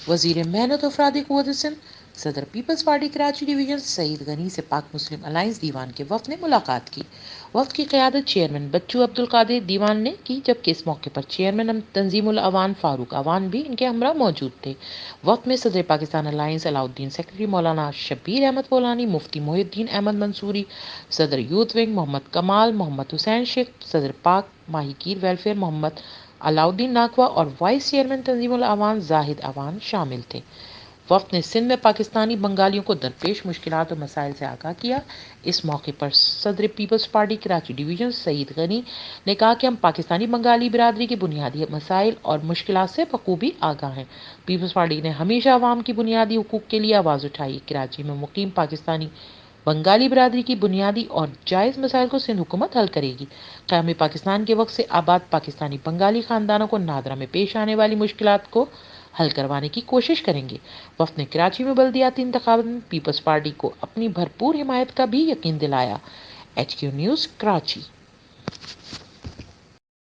وزیر محنت و افرادی قوت سندھ صدر Peoples party Karachi division Saeed Ghani سے پاک مسلم الائنس دیوان کے وفد نے ملاقات کی۔ وفد کی قیادت چیئرمین بچو عبدالقادر دیوان نے کی، جبکہ اس موقع پر چیئرمین تنظیم الاعوان فاروق اعوان بھی ان کے ہمراہ موجود تھے۔ وفد میں صدر پاکستان الائنس علاؤدین سیکرٹری مولانا شبیر احمد فولانی، مفتی محی الدین احمد منصوری، صدر یوتھ ونگ محمد کمال، محمد حسین شیخ، صدر پاک ماہی گیر ویلفیئر محمد علاؤدین ناکوا اور وائس چیئرمین تنظیم الاعوان زاہد اعوان شامل تھے۔ وفد نے سندھ میں پاکستانی بنگالیوں کو درپیش مشکلات و مسائل سے آگاہ کیا۔ اس موقع پر صدر Peoples party Karachi division Saeed Ghani نے کہا کہ ہم پاکستانی بنگالی برادری کے بنیادی مسائل اور مشکلات سے بخوبی آگاہ ہیں۔ پیپلز پارٹی نے ہمیشہ عوام کی بنیادی حقوق کے لیے آواز اٹھائی۔ کراچی میں مقیم پاکستانی بنگالی برادری کی بنیادی اور جائز مسائل کو سندھ حکومت حل کرے گی۔ قیام پاکستان کے وقت سے آباد پاکستانی بنگالی خاندانوں کو نادرا میں پیش آنے والی مشکلات کو حل کروانے کی کوشش کریں گے۔ وفد نے کراچی میں بلدیاتی انتخابات میں پیپلز پارٹی کو اپنی بھرپور حمایت کا بھی یقین دلایا۔ HQ news Karachi.